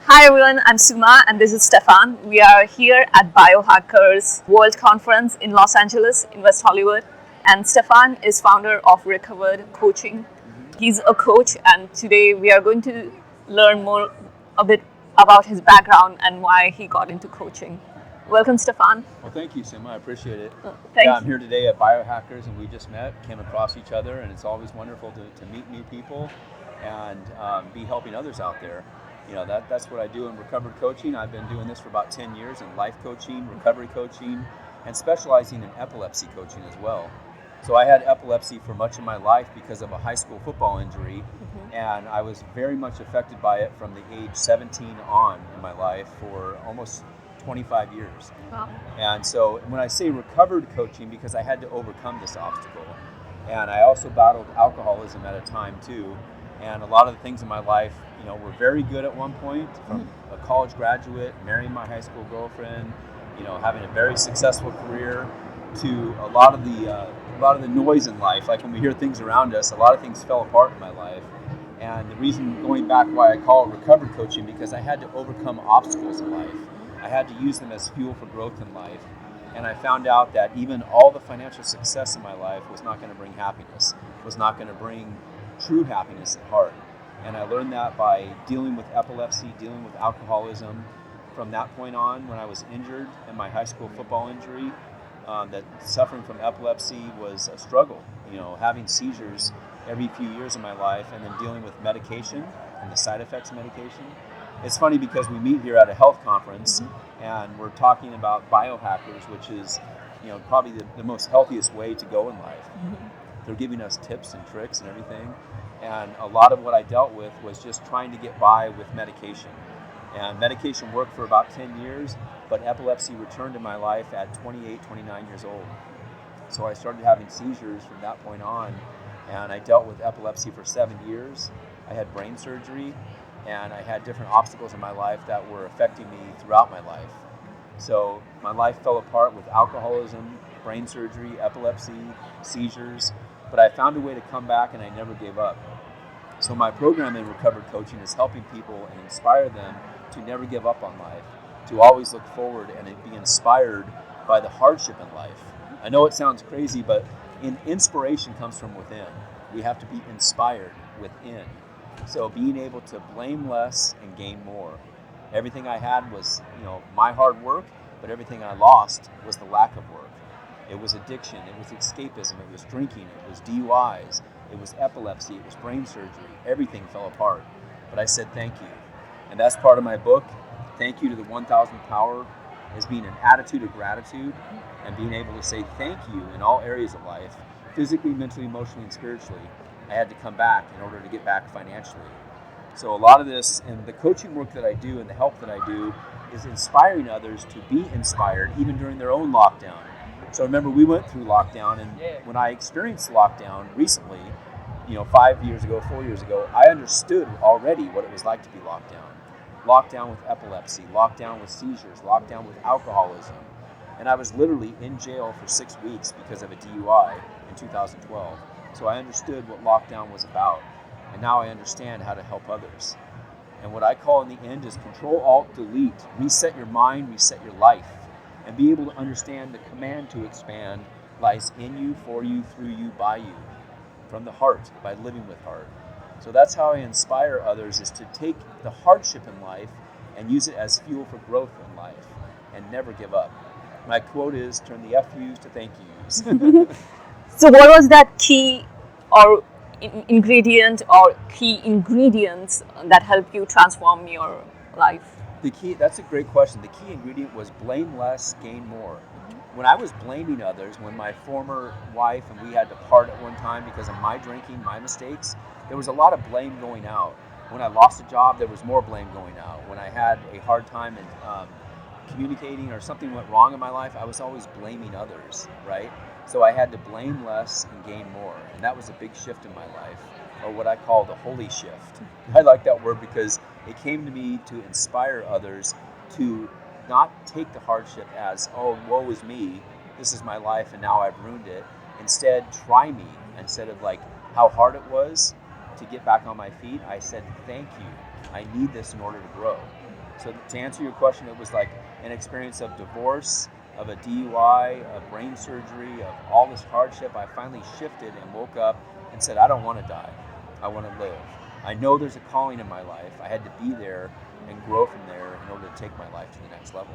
Hi everyone, I'm Suma and this is Stefan. We are here at Biohackers World Conference in Los Angeles, in West Hollywood. And Stefan is founder of Recovered Coaching. He's a coach, and today we are going to learn a bit about his background and why he got into coaching. Welcome, Stefan. Well, thank you, Sima. I appreciate it. Thank you. I'm here today at Biohackers, and we just came across each other, and it's always wonderful to meet new people and be helping others out there. You know, that's what I do in recovered coaching. I've been doing this for about 10 years in life coaching, recovery coaching, and specializing in epilepsy coaching as well. So I had epilepsy for much of my life because of a high school football injury, and I was very much affected by it from the age 17 on in my life for almost 25 years. Wow. And so when I say recovered coaching, because I had to overcome this obstacle, and I also battled alcoholism at a time too, and a lot of the things in my life, were very good at one point, from a college graduate, marrying my high school girlfriend, having a very successful career, to a lot of the noise in life. Like when we hear things around us, a lot of things fell apart in my life. And the reason, going back, why I call it recovered coaching, because I had to overcome obstacles in life. I had to use them as fuel for growth in life. And I found out that even all the financial success in my life was not going to bring happiness, was not going to bring true happiness at heart. And I learned that by dealing with epilepsy, dealing with alcoholism. From that point on, when I was injured in my high school football injury, that suffering from epilepsy was a struggle. Having seizures every few years of my life, and then dealing with medication and the side effects of medication. It's funny because we meet here at a health conference, and we're talking about biohackers, which is, probably the most healthiest way to go in life. They're giving us tips and tricks and everything. And a lot of what I dealt with was just trying to get by with medication. And medication worked for about 10 years, but epilepsy returned in my life at 28, 29 years old. So I started having seizures from that point on, and I dealt with epilepsy for 7 years. I had brain surgery, and I had different obstacles in my life that were affecting me throughout my life. So my life fell apart with alcoholism, brain surgery, epilepsy, seizures, but I found a way to come back, and I never gave up. So my program in recovered coaching is helping people and inspire them to never give up on life, to always look forward and be inspired by the hardship in life. I know it sounds crazy, but inspiration comes from within. We have to be inspired within. So being able to blame less and gain more. Everything I had was, my hard work, but everything I lost was the lack of work. It was addiction, it was escapism, it was drinking, it was DUIs, it was epilepsy, it was brain surgery. Everything fell apart. But I said thank you. And that's part of my book. Thank you to the 1,000 power is being an attitude of gratitude and being able to say thank you in all areas of life, physically, mentally, emotionally, and spiritually. I had to come back in order to get back financially. So a lot of this and the coaching work that I do and the help that I do is inspiring others to be inspired even during their own lockdown. So remember, we went through lockdown, and when I experienced lockdown recently, 5 years ago, 4 years ago, I understood already what it was like to be locked down. Locked down with epilepsy, locked down with seizures, locked down with alcoholism. And I was literally in jail for 6 weeks because of a DUI in 2012. So I understood what lockdown was about. And now I understand how to help others. And what I call in the end is Control, Alt, Delete. Reset your mind, reset your life. And be able to understand the command to expand lies in you, for you, through you, by you. From the heart, by living with heart. So that's how I inspire others, is to take the hardship in life and use it as fuel for growth in life and never give up. My quote is, turn the FUs to thank yous. So what was that key or ingredient or key ingredients that helped you transform your life? That's a great question. The key ingredient was blame less, gain more. When I was blaming others, when my former wife and we had to part at one time because of my drinking, my mistakes, there was a lot of blame going out. When I lost a job, there was more blame going out. When I had a hard time in communicating or something went wrong in my life, I was always blaming others, right? So I had to blame less and gain more. And that was a big shift in my life, or what I call the holy shift. I like that word because it came to me to inspire others to not take the hardship as, oh, woe is me, this is my life and now I've ruined it. Instead, try me. Instead of like how hard it was to get back on my feet, I said, thank you. I need this in order to grow. So to answer your question, it was like an experience of divorce, of a DUI, of brain surgery, of all this hardship. I finally shifted and woke up and said, I don't want to die. I want to live. I know there's a calling in my life. I had to be there and grow from there in order to take my life to the next level.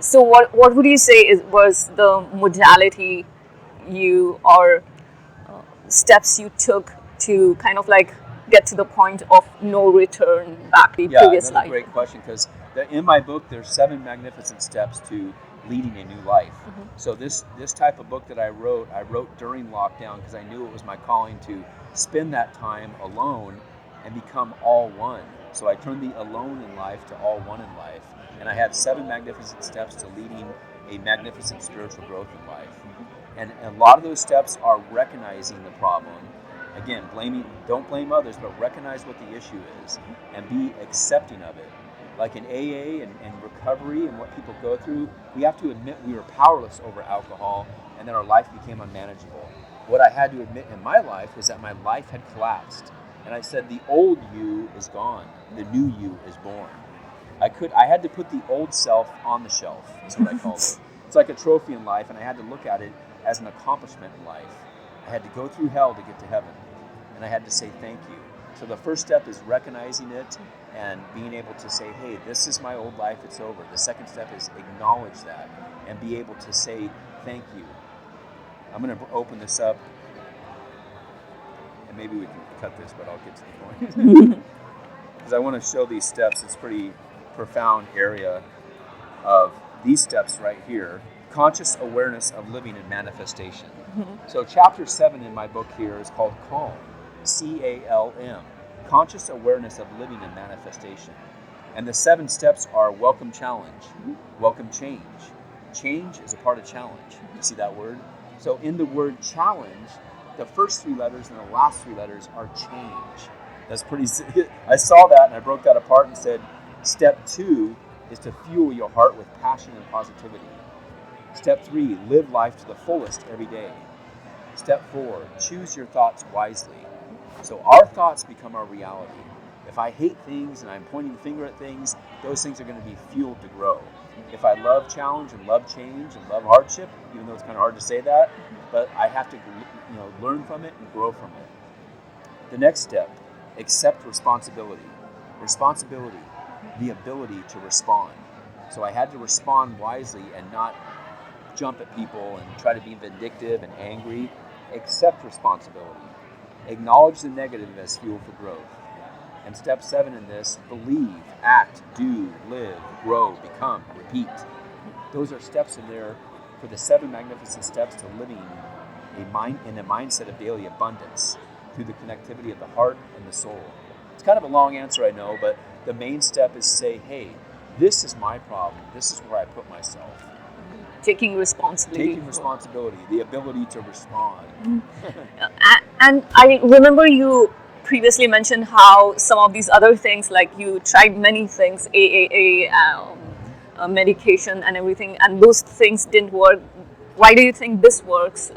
So what would you say was the modality you or steps you took to kind of like get to the point of no return back to the previous another life? Great question, because in my book there's 7 magnificent steps to leading a new life. So this type of book that I wrote during lockdown because I knew it was my calling to spend that time alone and become all one. So I turned the alone in life to all one in life. And I had 7 magnificent steps to leading a magnificent spiritual growth in life. And a lot of those steps are recognizing the problem. Again, don't blame others, but recognize what the issue is and be accepting of it. Like in AA and recovery and what people go through, we have to admit we were powerless over alcohol and that our life became unmanageable. What I had to admit in my life was that my life had collapsed. And I said, the old you is gone. The new you is born. I had to put the old self on the shelf, is what I called it. It's like a trophy in life, and I had to look at it as an accomplishment in life. I had to go through hell to get to heaven, and I had to say thank you. So the first step is recognizing it and being able to say, hey, this is my old life, it's over. The second step is acknowledge that and be able to say thank you. I'm going to open this up, and maybe we can cut this, but I'll get to the point. Because I want to show these steps. It's pretty profound area of these steps right here. Conscious awareness of living in manifestation. So chapter 7 in my book here is called Calm, CALM, conscious awareness of living in manifestation. And the 7 steps are welcome challenge, welcome change. Change is a part of challenge. You see that word? So in the word challenge, the first 3 letters and the last 3 letters are change. That's pretty, I saw that and I broke that apart and said, step 2 is to fuel your heart with passion and positivity. Step 3, live life to the fullest every day. Step 4, choose your thoughts wisely. So our thoughts become our reality. If I hate things and I'm pointing the finger at things, those things are going to be fueled to grow. If I love challenge and love change and love hardship, even though it's kind of hard to say that, but I have to learn from it and grow from it. The next step, accept responsibility. Responsibility, the ability to respond. So I had to respond wisely and not jump at people and try to be vindictive and angry. Accept responsibility. Acknowledge the negative as fuel for growth. And step 7 in this, believe, act, do, live, grow, become, repeat. Those are steps in there for the 7 magnificent steps to living in a mindset of daily abundance through the connectivity of the heart and the soul. It's kind of a long answer, I know, but the main step is say, hey, this is my problem. This is where I put myself. Taking responsibility. Taking responsibility, the ability to respond. And I remember you previously mentioned how some of these other things, like you tried many things, AAA, medication and everything, and those things didn't work. Why do you think this works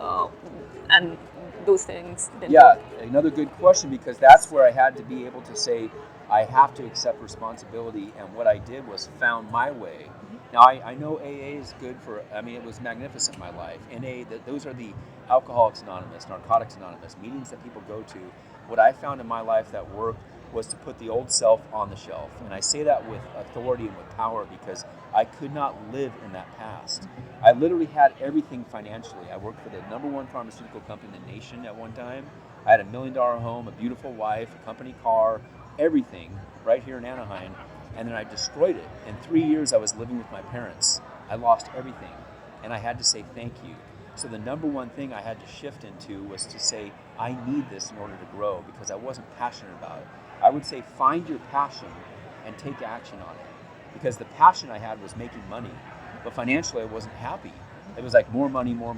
and those things didn't work? Another good question, because that's where I had to be able to say, I have to accept responsibility, and what I did was found my way. Now, I know AA is good it was magnificent in my life. NA, those are the Alcoholics Anonymous, Narcotics Anonymous, meetings that people go to. What I found in my life that worked was to put the old self on the shelf. And I say that with authority and with power because I could not live in that past. I literally had everything financially. I worked for the #1 pharmaceutical company in the nation at one time. I had $1 million home, a beautiful wife, a company car, everything right here in Anaheim. And then I destroyed it. In 3 years, I was living with my parents. I lost everything. And I had to say thank you. So the #1 thing I had to shift into was to say, I need this in order to grow because I wasn't passionate about it. I would say find your passion and take action on it. Because the passion I had was making money. But financially, I wasn't happy. It was like more money, more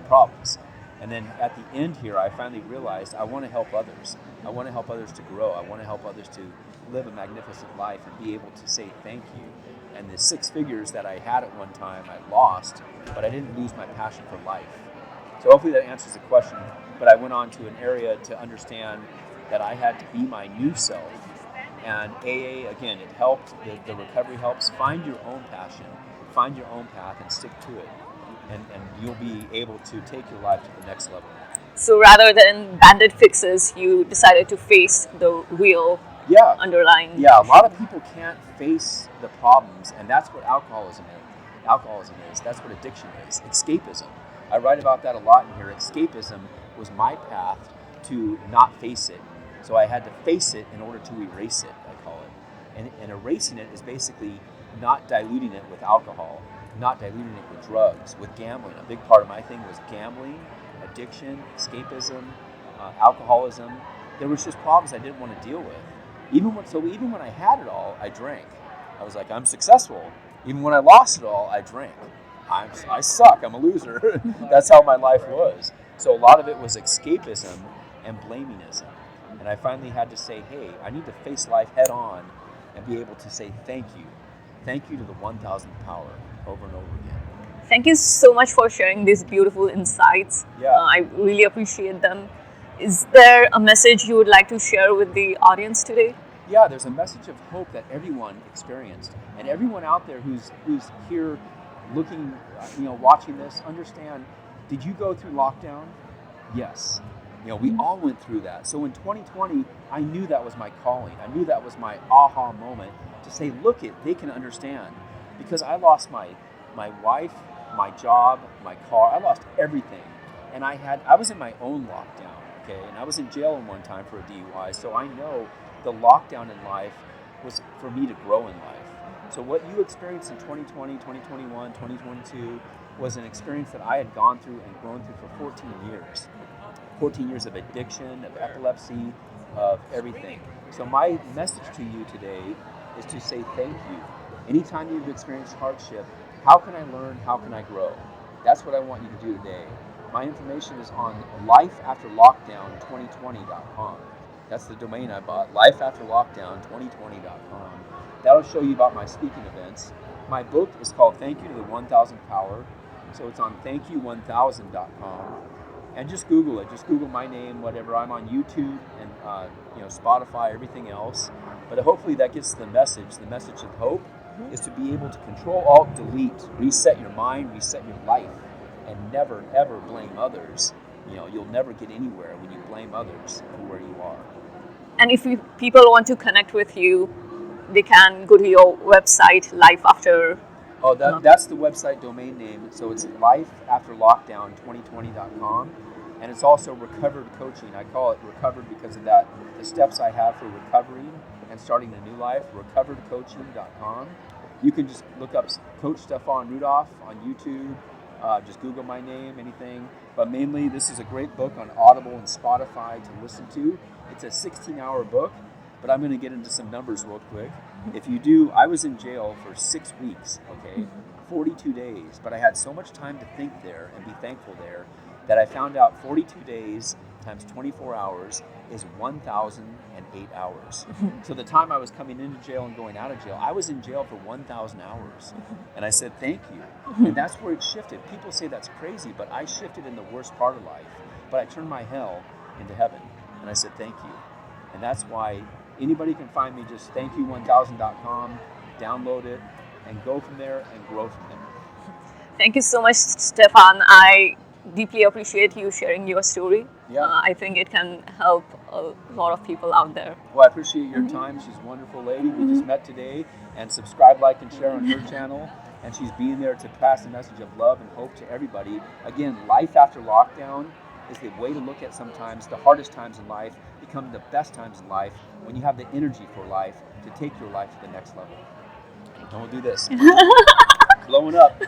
problems. And then at the end here, I finally realized I want to help others. I want to help others to grow. I want to help others to live a magnificent life and be able to say thank you. And the 6 figures that I had at one time, I lost, but I didn't lose my passion for life. So hopefully that answers the question. But I went on to an area to understand that I had to be my new self And AA, again, it helped, the recovery helps. Find your own passion, find your own path, and stick to it. And you'll be able to take your life to the next level. So rather than bandit fixes, you decided to face the real underlying. Yeah, a lot of people can't face the problems, and that's what alcoholism is. That's what addiction is. Escapism. I write about that a lot in here. Escapism was my path to not face it. So I had to face it in order to erase it, I call it. And erasing it is basically not diluting it with alcohol, not diluting it with drugs, with gambling. A big part of my thing was gambling, addiction, escapism, alcoholism. There was just problems I didn't want to deal with. Even when I had it all, I drank. I was like, I'm successful. Even when I lost it all, I drank. I suck. I'm a loser. That's how my life was. So a lot of it was escapism and blamingism. And I finally had to say, hey, I need to face life head on and be able to say thank you. Thank you to the 1,000th power over and over again. Thank you so much for sharing these beautiful insights. Yeah. I really appreciate them. Is there a message you would like to share with the audience today? Yeah, there's a message of hope that everyone experienced. And everyone out there who's here looking, watching this, understand, did you go through lockdown? Yes. We all went through that. So in 2020, I knew that was my calling. I knew that was my aha moment to say, look, they can understand. Because I lost my wife, my job, my car. I lost everything. And I was in my own lockdown, okay? And I was in jail one time for a DUI. So I know the lockdown in life was for me to grow in life. So what you experienced in 2020, 2021, 2022 was an experience that I had gone through and grown through for 14 years. 14 years of addiction, of epilepsy, of everything. So my message to you today is to say thank you. Anytime you've experienced hardship, how can I learn? How can I grow? That's what I want you to do today. My information is on lifeafterlockdown2020.com. That's the domain I bought, lifeafterlockdown2020.com. That'll show you about my speaking events. My book is called Thank You to the 1,000th Power. So it's on thankyou1000.com. And just Google it. Just Google my name, whatever. I'm on YouTube and Spotify, everything else. But hopefully that gets the message. The message of hope is to be able to Control, Alt, Delete, reset your mind, reset your life, and never, ever blame others. You'll never get anywhere when you blame others for where you are. And if people want to connect with you, they can go to your website, Life After. Oh, that's the website domain name. So it's lifeafterlockdown2020.com. And it's also Recovered Coaching. I call it Recovered because of that. The steps I have for recovering and starting a new life, recoveredcoaching.com. You can just look up Coach Stefan Rudolph on YouTube. Just Google my name, anything. But mainly, this is a great book on Audible and Spotify to listen to. It's a 16-hour book, but I'm going to get into some numbers real quick. If you do, I was in jail for 6 weeks, okay, 42 days. But I had so much time to think there and be thankful there that I found out 42 days times 24 hours is 1,008 hours. So the time I was coming into jail and going out of jail, I was in jail for 1,000 hours. And I said, thank you. And that's where it shifted. People say that's crazy, but I shifted in the worst part of life. But I turned my hell into heaven. And I said, thank you. And that's why anybody can find me, just thankyou1000.com, download it, and go from there and grow from there. Thank you so much, Stefan. I deeply appreciate you sharing your story. Yeah. I think it can help a lot of people out there. Well, I appreciate your time. She's a wonderful lady. We just met today. And subscribe, like, and share on her channel. And she's being there to pass the message of love and hope to everybody. Again, life after lockdown is the way to look at sometimes the hardest times in life become the best times in life when you have the energy for life to take your life to the next level. And we'll do this. Blowing up.